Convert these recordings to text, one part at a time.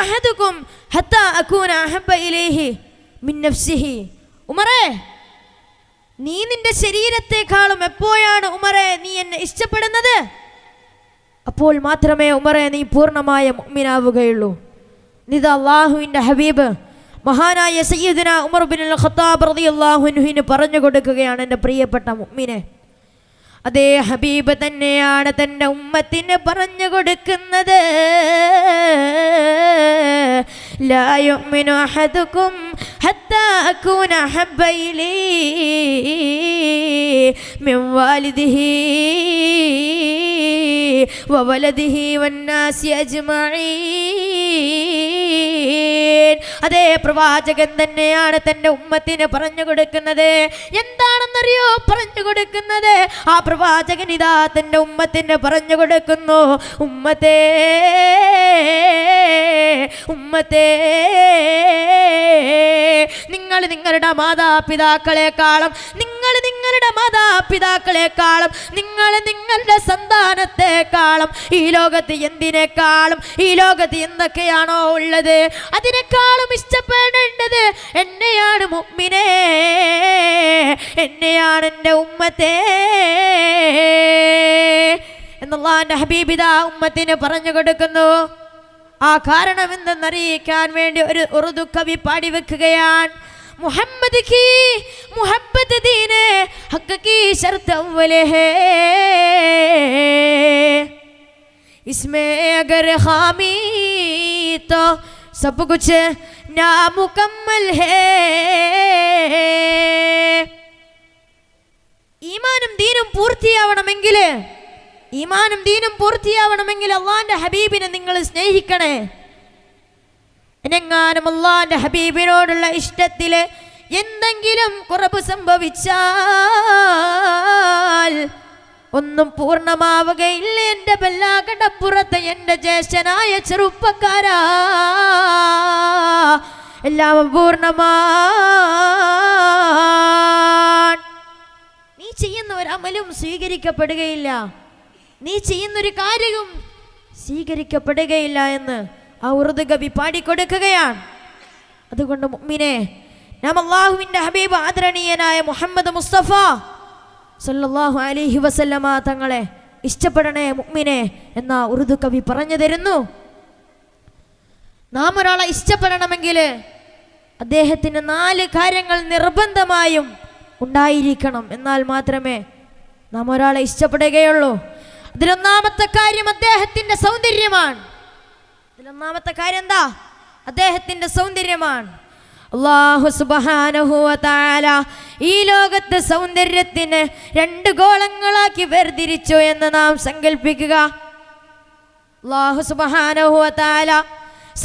അഹദുകും ഹത്താ അകൂന അഹബ്ബ ഇലൈഹി മിൻ നഫ്സിഹി. ഉമറേ, നീ നിന്റെ ശരീരത്തെക്കാളും എപ്പോഴാണ് ഉമറേ നീ എന്നെ ഇഷ്ടപ്പെടുന്നത്? അപ്പോൾ മാത്രമേ ഉമറേ നീ പൂർണ്ണമായ മുഅ്മിനാവുകയുള്ളൂ. നിതാ അല്ലാഹുവിൻ്റെ ഹബീബ് മഹാനായ സയ്യിദുനാ ഉമർ ഇബ്നുൽ ഖത്താബ് റളിയല്ലാഹു അൻഹുവിന് പറഞ്ഞു കൊടുക്കുകയാണ്, എൻ്റെ പ്രിയപ്പെട്ട മുഅ്മിനെ, അതേ ഹബീബ് തന്നെയാണ് തൻ്റെ ഉമ്മത്തിന് പറഞ്ഞു കൊടുക്കുന്നത്. ലാ യുഅ്മിനു അഹദുകും ഹത്താ അകൂന അഹബ്ബ ഇലൈഹി മിൻ വാലിദിഹി വവലദിഹി വന്നാസി അജ്മഈൻ. അതേ പ്രവാചകൻ തന്നെയാണ് തൻ്റെ ഉമ്മത്തിന് പറഞ്ഞു കൊടുക്കുന്നത്. എന്താണെന്നറിയോ പറഞ്ഞു കൊടുക്കുന്നത്? ആ പ്രവാചകൻ ഇതാ തൻ്റെ ഉമ്മത്തിന് പറഞ്ഞു കൊടുക്കുന്നു, ഉമ്മത്തേ ഉമ്മത്തേ, നിങ്ങൾ നിങ്ങളുടെ മാതാപിതാക്കളെക്കാളും നിങ്ങൾ നിങ്ങളുടെ സന്താനത്തെക്കാളും ഈ ലോകത്ത് എന്തിനേക്കാളും ഈ ലോകത്ത് എന്തൊക്കെയാണോ ഉള്ളത് അതിനേക്കാളും ഇഷ്ടപ്പെടേണ്ടത് എന്നെയാണ് മുഅ്മിനേ, എന്നെയാണ് എൻ്റെ ഉമ്മത്തേ എന്നല്ലാഹുവിൻ്റെ ഹബീബ് ഇതാ ഉമ്മത്തിന് പറഞ്ഞു കൊടുക്കുന്നു. ആ കാരണം എന്തെന്നറിയിക്കാൻ വേണ്ടി ഒരു ഉറുദു കവി പാടി വെക്കുകയാണ്. മുഹമ്മദ് की मोहब्बत दीन हक की शर्त अव्वल है, इसमें अगर खामी तो सब कुछ नामुकम्मल है. ഈമാനും ദീനും പൂർത്തിയാവണമെങ്കിൽ അള്ളാന്റെ ഹബീബിനെ നിങ്ങൾ സ്നേഹിക്കണേ. എന്നെങ്ങാനും അള്ളാന്റെ ഹബീബിനോടുള്ള ഇഷ്ടത്തില് എന്തെങ്കിലും കുറവ് സംഭവിച്ചാൽ ഒന്നും പൂർണ്ണമാവുകയില്ല. എൻ്റെ ബല്ലാകടപ്പുറത്ത് എൻ്റെ ജ്യേഷ്ഠനായ ചെറുപ്പക്കാരാ, എല്ലാം പൂർണ്ണമാണ്. നീ ചെയ്യുന്ന ഒരു അമലും സ്വീകരിക്കപ്പെടുകയില്ല, നീ ചെയ്യുന്നൊരു കാര്യവും സ്വീകരിക്കപ്പെടുകയില്ല എന്ന് ആ ഉറുദു കവി പാടിക്കൊടുക്കുകയാണ്. അതുകൊണ്ട് മുഅ്മിനെ, നാം അല്ലാഹുവിൻ്റെ ഹബീബ് ആദരണീയനായ മുഹമ്മദ് മുസ്തഫ സല്ലല്ലാഹു അലൈഹി വസല്ലമ തങ്ങളെ ഇഷ്ടപ്പെടണേ മുഅ്മിനെ എന്ന ഉറുദു കവി പറഞ്ഞു തരുന്നു. നാം ഒരാളെ ഇഷ്ടപ്പെടണമെങ്കിൽ അദ്ദേഹത്തിന് 4 കാര്യങ്ങൾ നിർബന്ധമായും ഉണ്ടായിരിക്കണം. എന്നാൽ മാത്രമേ നാം ഒരാളെ ഇഷ്ടപ്പെടുകയുള്ളൂ. അതിലൊന്നാമത്തെ കാര്യം അദ്ദേഹത്തിൻ്റെ സൗന്ദര്യമാണ്. അതിലൊന്നാമത്തെ കാര്യം എന്താ? അദ്ദേഹത്തിൻ്റെ സൗന്ദര്യമാണ്. അല്ലാഹു സുബ്ഹാനഹു വ തആല ഈ ലോകത്തെ സൗന്ദര്യത്തിന് 2 ഗോളങ്ങളാക്കി വേർതിരിച്ചു എന്ന് നാം സങ്കല്പിക്കുക. അല്ലാഹു സുബ്ഹാനഹു വ തആല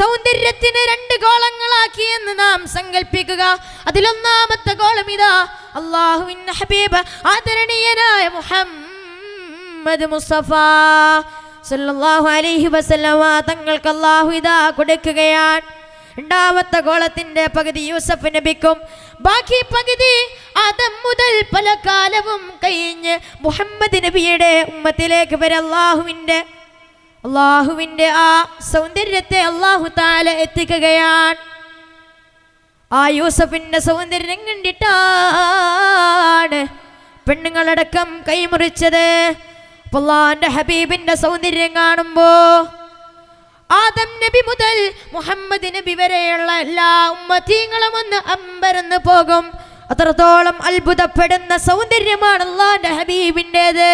സൗന്ദര്യത്തിന് 2 ഗോളങ്ങളാക്കി എന്ന് നാം സങ്കല്പിക്കുക. അതിലൊന്നാമത്തെ ഗോളം ഇതാ, അല്ലാഹുവിൻ്റെ ഹബീബ് ആദരണീയനായ മുഹമ്മദ് മുസ്തഫ സല്ലല്ലാഹു അലൈഹി വസല്ലമ തങ്ങൾക്ക് അല്ലാഹു ഇതാ കൊടുക്കുകയാണ്. രണ്ടാമത്തെ ഗോളത്തിന്റെ പകുതി യൂസഫ് നബിക്കും, ബാക്കി പകുതി ആദം മുതൽ പല കാലവും കഴിഞ്ഞ് മുഹമ്മദ് നബിയുടെ ഉമ്മത്തിലേക്ക് വരെ അള്ളാഹുവിൻ്റെ ആ സൗന്ദര്യത്തെ അല്ലാഹു തആല എത്തിക്കുകയാണ്. ആ യൂസഫിന്റെ സൗന്ദര്യം കണ്ടിട്ടാണ് പെണ്ണുങ്ങളടക്കം കൈമുറിച്ചത്. അല്ലാഹുവിന്റെ ഹബീബിന്റെ സൗന്ദര്യം കാണുമ്പോ ആദം നബി മുതൽ മുഹമ്മദ് നബി വരെയുള്ള എല്ലാ ഉമ്മത്തീങ്ങളും ഒന്ന് അമ്പരന്ന് പോകും. അത്രത്തോളം അത്ഭുതപ്പെടുന്ന സൗന്ദര്യമാണ് അല്ലാഹുവിന്റെ ഹബീബിൻ്റെത്.